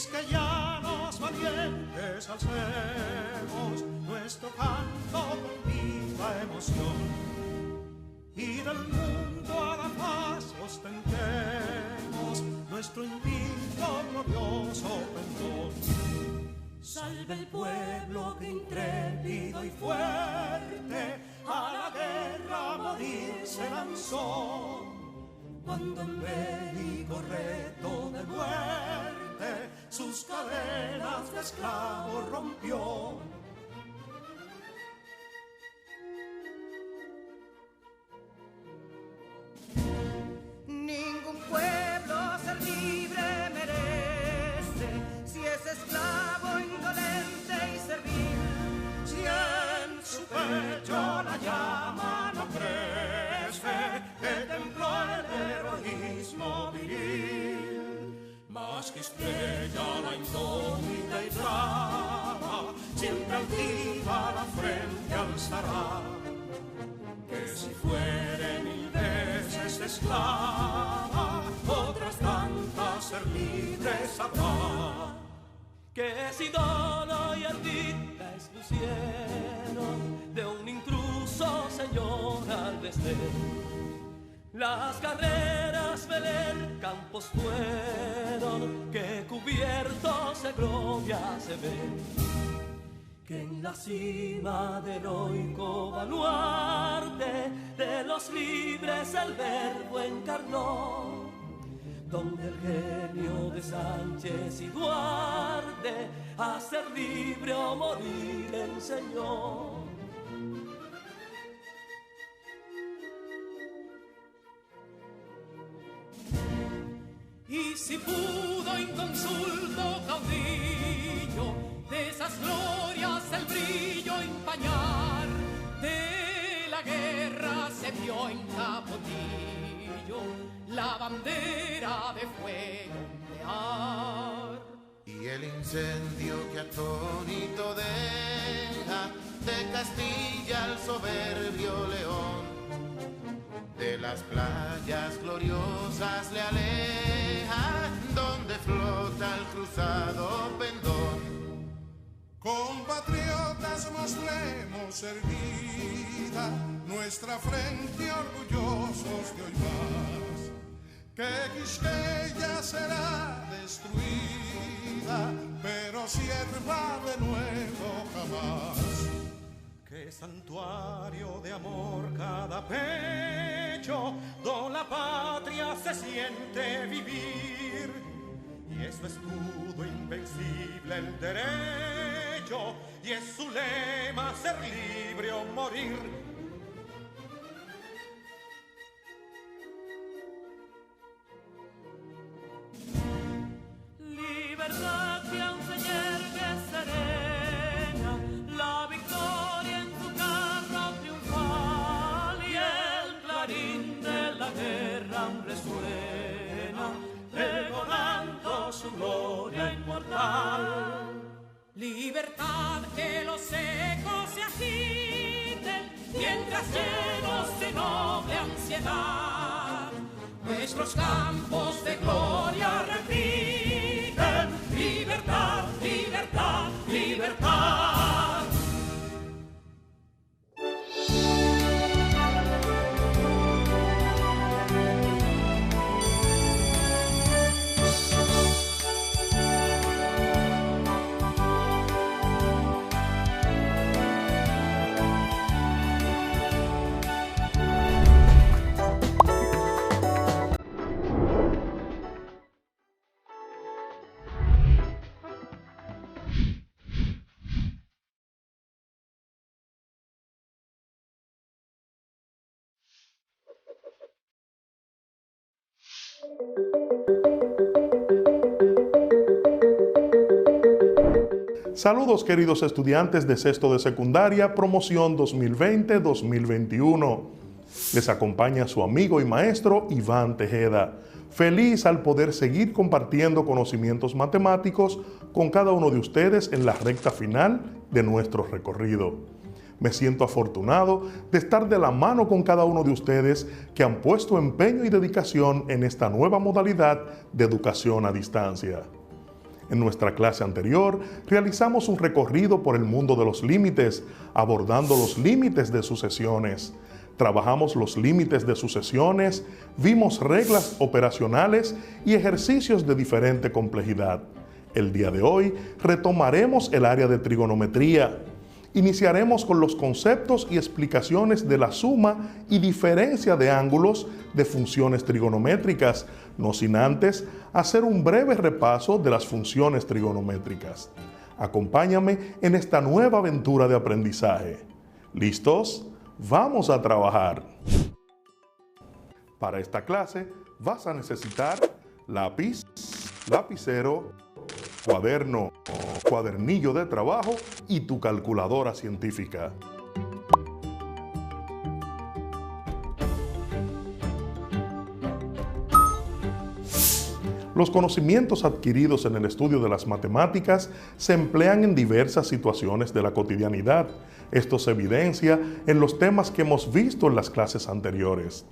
que llanos valientes alcemos nuestro canto con viva emoción, y del mundo a la paz ostentemos nuestro invicto glorioso pendón. Salve el pueblo que intrépido y fuerte a la guerra a morir se lanzó, cuando en bélico reto de muerte sus cadenas de esclavos rompió. Ningún pueblo ser libre merece si es esclavo, indolente y servil. Si en su pecho la llama no crece, que templó el heroísmo viril, más que estrella la indómita y brava, siempre altiva la frente alzará, que si fuere mil veces esclava, otras tantas ser libres habrá. Que si Dolo y Ardita expusieron de un intruso señor al desdén, las carreras Belén campos fueron, que cubiertos de gloria se ven, que en la cima del heroico baluarte de los libres el verbo encarnó, donde el genio de Sánchez y Duarte a ser libre o morir enseñó. Y si pudo inconsulto caudillo de esas glorias el brillo empañar, de la guerra se vio en Capotillo la bandera de fuego ondear. Y el incendio que atónito deja de Castilla al soberbio león, de las playas gloriosas le aleja, donde flota el cruzado pendón. Compatriotas, mostremos erguida nuestra frente orgullosos de hoy más, que Quisqueya será destruida, pero sierva de nuevo jamás. Que santuario de amor cada pecho, donde la patria se siente vivir, y es su escudo invencible el derecho, y es su lema ser libre o morir. Libertad que aún se yergue serena, la victoria en su carro triunfal, y el clarín de la guerra aún resuena, pregonando su gloria inmortal. Libertad, que los ecos se agiten, mientras llenos de noble ansiedad, nuestros campos de gloria repiten: libertad, libertad, libertad. Saludos queridos estudiantes de sexto de secundaria, promoción 2020-2021. Les acompaña su amigo y maestro Iván Tejeda. Feliz al poder seguir compartiendo conocimientos matemáticos con cada uno de ustedes en la recta final de nuestro recorrido. Me siento afortunado de estar de la mano con cada uno de ustedes que han puesto empeño y dedicación en esta nueva modalidad de educación a distancia. En nuestra clase anterior realizamos un recorrido por el mundo de los límites, abordando los límites de sucesiones. Trabajamos los límites de sucesiones, vimos reglas operacionales y ejercicios de diferente complejidad. El día de hoy retomaremos el área de trigonometría. Iniciaremos con los conceptos y explicaciones de la suma y diferencia de ángulos de funciones trigonométricas, no sin antes hacer un breve repaso de las funciones trigonométricas. Acompáñame en esta nueva aventura de aprendizaje. ¿Listos? ¡Vamos a trabajar! Para esta clase vas a necesitar lápiz, lapicero, cuaderno, cuadernillo de trabajo y tu calculadora científica. Los conocimientos adquiridos en el estudio de las matemáticas se emplean en diversas situaciones de la cotidianidad. Esto se evidencia en los temas que hemos visto en las clases anteriores.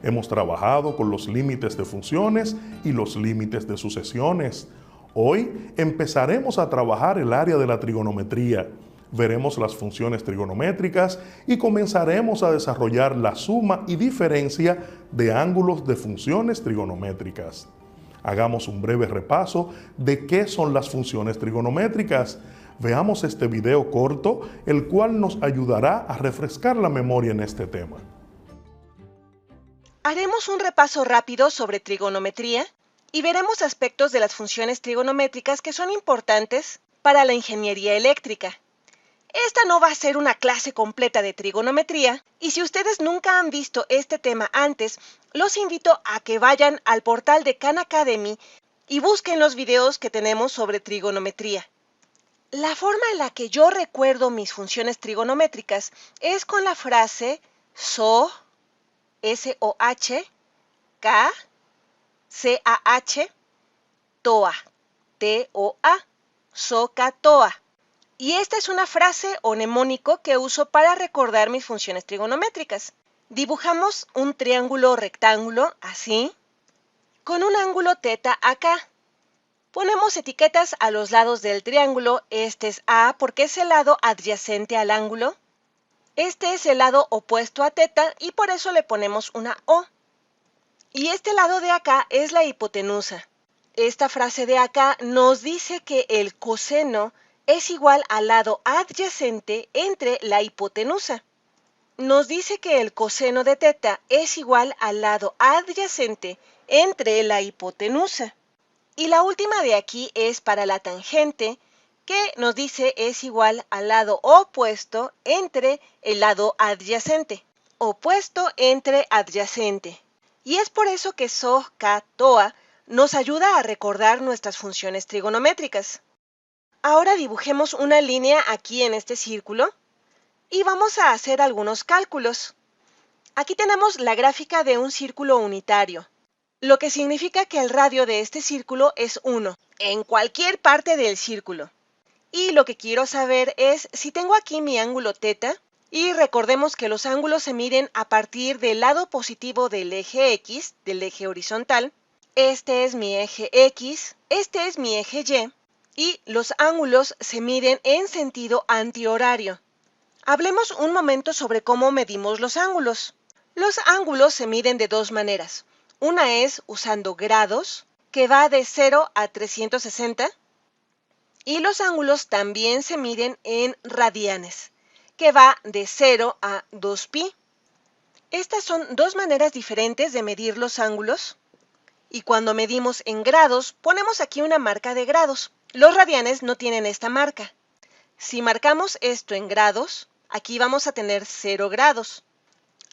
Hemos trabajado con los límites de funciones y los límites de sucesiones. Hoy empezaremos a trabajar el área de la trigonometría. Veremos las funciones trigonométricas y comenzaremos a desarrollar la suma y diferencia de ángulos de funciones trigonométricas. Hagamos un breve repaso de qué son las funciones trigonométricas. Veamos este video corto, el cual nos ayudará a refrescar la memoria en este tema. Haremos un repaso rápido sobre trigonometría y veremos aspectos de las funciones trigonométricas que son importantes para la ingeniería eléctrica. Esta no va a ser una clase completa de trigonometría, y si ustedes nunca han visto este tema antes, los invito a que vayan al portal de Khan Academy y busquen los videos que tenemos sobre trigonometría. La forma en la que yo recuerdo mis funciones trigonométricas es con la frase SOH, S-O-H, K, C-A-H, TOA, T-O-A, SOHCAHTOA. Y esta es una frase o mnemónico que uso para recordar mis funciones trigonométricas. Dibujamos un triángulo rectángulo, así, con un ángulo teta acá. Ponemos etiquetas a los lados del triángulo. Este es A porque es el lado adyacente al ángulo. Este es el lado opuesto a teta y por eso le ponemos una O. Y este lado de acá es la hipotenusa. Esta frase de acá nos dice que el coseno es igual al lado adyacente entre la hipotenusa. Nos dice que el coseno de teta es igual al lado adyacente entre la hipotenusa. Y la última de aquí es para la tangente, que nos dice es igual al lado opuesto entre el lado adyacente. Opuesto entre adyacente. Y es por eso que SOHCAHTOA nos ayuda a recordar nuestras funciones trigonométricas. Ahora dibujemos una línea aquí en este círculo y vamos a hacer algunos cálculos. Aquí tenemos la gráfica de un círculo unitario, lo que significa que el radio de este círculo es 1, en cualquier parte del círculo. Y lo que quiero saber es si tengo aquí mi ángulo teta, y recordemos que los ángulos se miden a partir del lado positivo del eje X, del eje horizontal. Este es mi eje X, este es mi eje Y los ángulos se miden en sentido antihorario. Hablemos un momento sobre cómo medimos los ángulos. Los ángulos se miden de dos maneras. Una es usando grados, que va de 0 a 360, y los ángulos también se miden en radianes, que va de 0 a 2pi. Estas son dos maneras diferentes de medir los ángulos, y cuando medimos en grados, ponemos aquí una marca de grados. Los radianes no tienen esta marca. Si marcamos esto en grados, aquí vamos a tener 0 grados.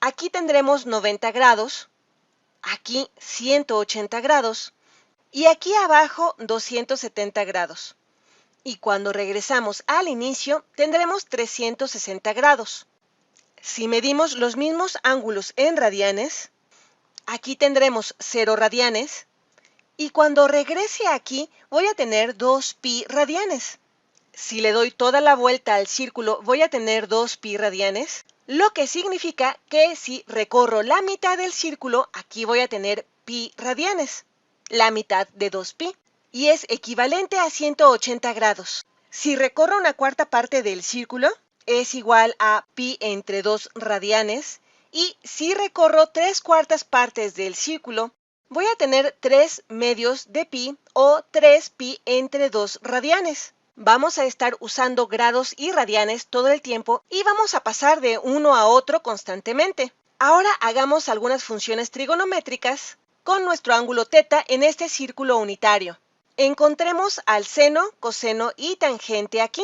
Aquí tendremos 90 grados, aquí 180 grados y aquí abajo 270 grados. Y cuando regresamos al inicio, tendremos 360 grados. Si medimos los mismos ángulos en radianes, aquí tendremos 0 radianes. Y cuando regrese aquí, voy a tener 2pi radianes. Si le doy toda la vuelta al círculo, voy a tener 2pi radianes, lo que significa que si recorro la mitad del círculo, aquí voy a tener pi radianes, la mitad de 2pi. y es equivalente a 180 grados. Si recorro una cuarta parte del círculo, es igual a pi entre 2 radianes, y si recorro 3/4 partes del círculo, voy a tener 3 medios de pi o 3 pi entre 2 radianes. Vamos a estar usando grados y radianes todo el tiempo y vamos a pasar de uno a otro constantemente. Ahora hagamos algunas funciones trigonométricas con nuestro ángulo θ en este círculo unitario. Encontremos al seno, coseno y tangente aquí.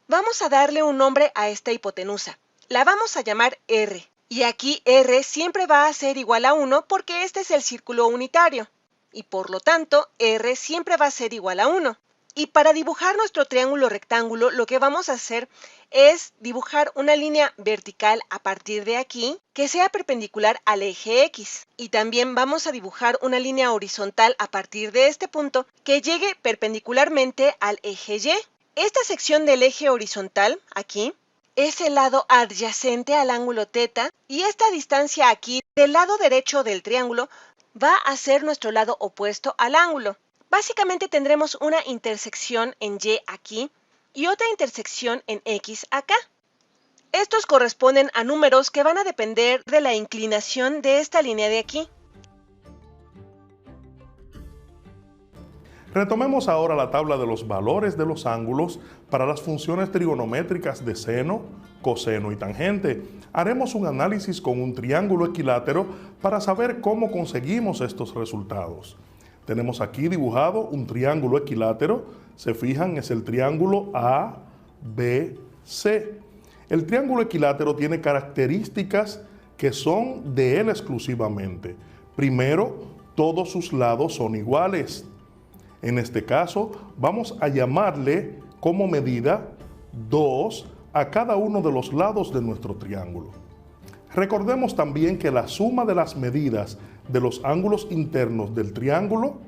Vamos a darle un nombre a esta hipotenusa. La vamos a llamar R. Y aquí R siempre va a ser igual a 1 porque este es el círculo unitario. Y por lo tanto, R siempre va a ser igual a 1. Y para dibujar nuestro triángulo rectángulo, lo que vamos a hacer es dibujar una línea vertical a partir de aquí que sea perpendicular al eje X. Y también vamos a dibujar una línea horizontal a partir de este punto que llegue perpendicularmente al eje Y. Esta sección del eje horizontal, aquí, es el lado adyacente al ángulo θ y esta distancia aquí del lado derecho del triángulo va a ser nuestro lado opuesto al ángulo. Básicamente tendremos una intersección en Y aquí y otra intersección en X acá. Estos corresponden a números que van a depender de la inclinación de esta línea de aquí. Retomemos ahora la tabla de los valores de los ángulos para las funciones trigonométricas de seno, coseno y tangente. Haremos un análisis con un triángulo equilátero para saber cómo conseguimos estos resultados. Tenemos aquí dibujado un triángulo equilátero. Se fijan, es el triángulo ABC. El triángulo equilátero tiene características que son de él exclusivamente. Primero, todos sus lados son iguales. En este caso, vamos a llamarle como medida 2 a cada uno de los lados de nuestro triángulo. Recordemos también que la suma de las medidas de los ángulos internos del triángulo,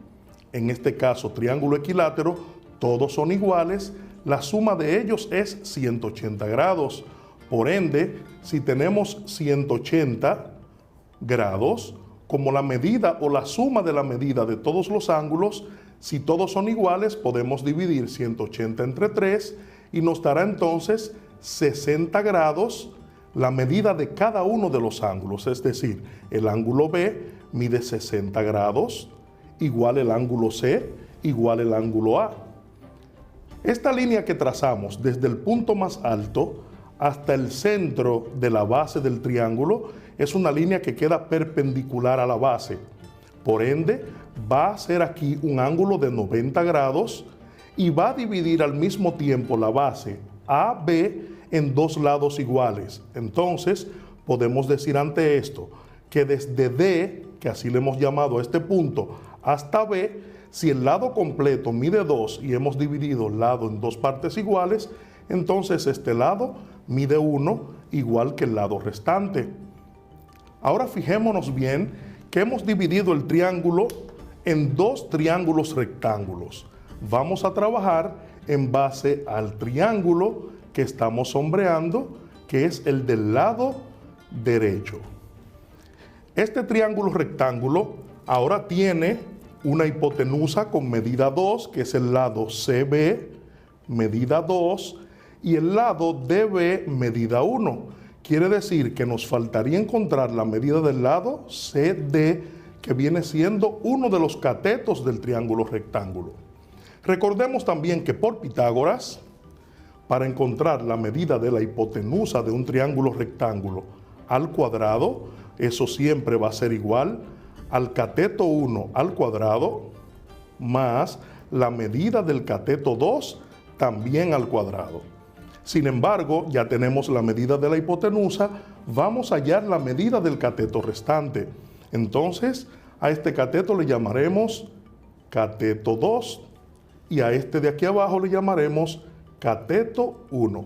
en este caso triángulo equilátero, todos son iguales, la suma de ellos es 180 grados. Por ende, si tenemos 180 grados, como la medida o la suma de la medida de todos los ángulos, si todos son iguales, podemos dividir 180 entre 3 y nos dará entonces 60 grados la medida de cada uno de los ángulos. Es decir, el ángulo B mide 60 grados, igual el ángulo C, igual el ángulo A. Esta línea que trazamos desde el punto más alto hasta el centro de la base del triángulo es una línea que queda perpendicular a la base. Por ende, va a ser aquí un ángulo de 90 grados y va a dividir al mismo tiempo la base AB en dos lados iguales. Entonces, podemos decir ante esto que desde D, que así le hemos llamado a este punto, hasta B, si el lado completo mide 2 y hemos dividido el lado en dos partes iguales, entonces este lado mide 1 igual que el lado restante. Ahora fijémonos bien que hemos dividido el triángulo en dos triángulos rectángulos. Vamos a trabajar en base al triángulo que estamos sombreando, que es el del lado derecho. Este triángulo rectángulo ahora tiene una hipotenusa con medida 2, que es el lado CB, medida 2, y el lado DB, medida 1. Quiere decir que nos faltaría encontrar la medida del lado CD, que viene siendo uno de los catetos del triángulo rectángulo. Recordemos también que por Pitágoras, para encontrar la medida de la hipotenusa de un triángulo rectángulo al cuadrado, eso siempre va a ser igual al cateto 1 al cuadrado más la medida del cateto 2 también al cuadrado. Sin embargo, ya tenemos la medida de la hipotenusa, vamos a hallar la medida del cateto restante. Entonces, a este cateto le llamaremos cateto 2 y a este de aquí abajo le llamaremos cateto 1.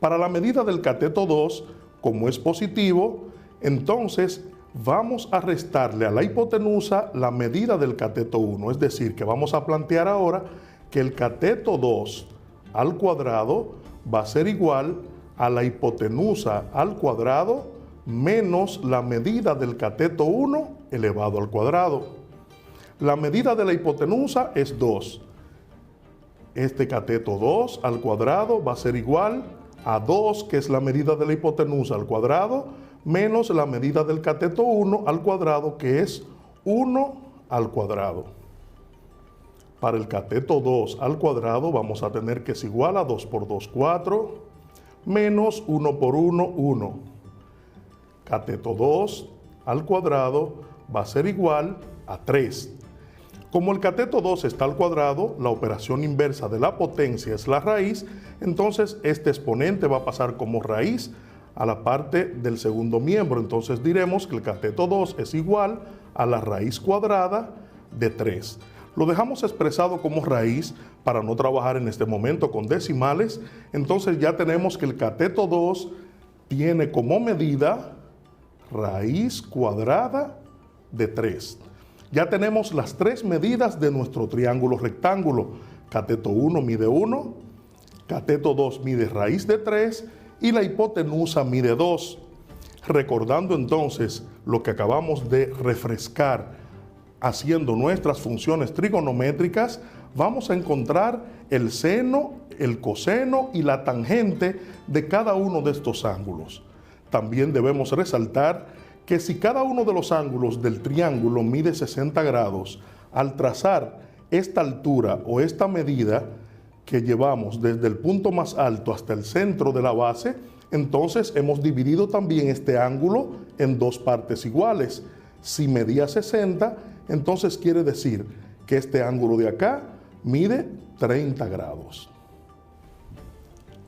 Para la medida del cateto 2, como es positivo, entonces vamos a restarle a la hipotenusa la medida del cateto 1. Es decir, que vamos a plantear ahora que el cateto 2 al cuadrado va a ser igual a la hipotenusa al cuadrado menos la medida del cateto 1 elevado al cuadrado. La medida de la hipotenusa es 2. Este cateto 2 al cuadrado va a ser igual a 2, que es la medida de la hipotenusa al cuadrado, menos la medida del cateto 1 al cuadrado, que es 1 al cuadrado. Para el cateto 2 al cuadrado vamos a tener que es igual a 2 por 2, 4, menos 1 por 1, 1. Cateto 2 al cuadrado va a ser igual a 3. Como el cateto 2 está al cuadrado, la operación inversa de la potencia es la raíz, entonces este exponente va a pasar como raíz a la parte del segundo miembro. Entonces diremos que el cateto 2 es igual a la raíz cuadrada de 3. Lo dejamos expresado como raíz para no trabajar en este momento con decimales. Entonces ya tenemos que el cateto 2 tiene como medida raíz cuadrada de 3. Ya tenemos las 3 medidas de nuestro triángulo rectángulo. Cateto 1 mide 1, cateto 2 mide raíz de 3 y la hipotenusa mide 2. Recordando entonces lo que acabamos de refrescar haciendo nuestras funciones trigonométricas, vamos a encontrar el seno, el coseno y la tangente de cada uno de estos ángulos. También debemos resaltar que si cada uno de los ángulos del triángulo mide 60 grados, al trazar esta altura o esta medida que llevamos desde el punto más alto hasta el centro de la base, entonces hemos dividido también este ángulo en 2 partes iguales. Si medía 60, entonces quiere decir que este ángulo de acá mide 30 grados.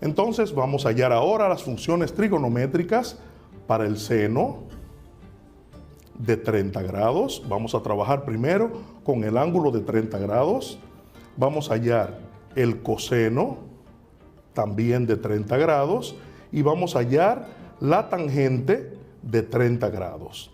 Entonces vamos a hallar ahora las funciones trigonométricas para el seno de 30 grados. Vamos a trabajar primero con el ángulo de 30 grados. Vamos a hallar el coseno también de 30 grados y vamos a hallar la tangente de 30 grados.